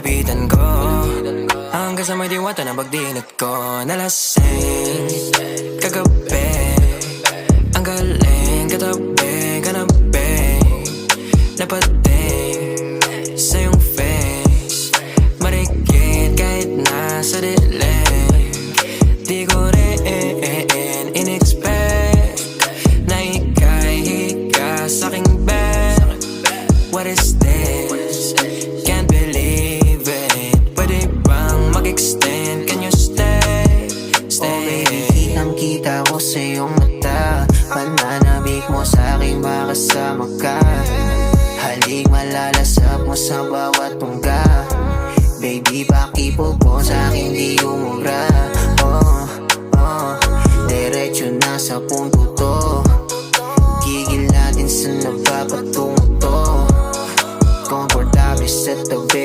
nilapitan ko, hanggang sa may diwata na pagdinat ko. Nalasing kagabi, ang galing katabi, kanabi, napating sa iyong face, marikit kahit nasa dilim. Di ko rin in-expect na ika'y higa sa'king bed. What is this? Can't believe it. Pwede bang mag-extend? Can you stay? Stay. Oh baby, kitang-kita ko sa iyong mata, pananabik mo sa'king makasama ka. Halik malalasap mo sa bawat tungga. Baby, pakipog mo sa'kin di umubra.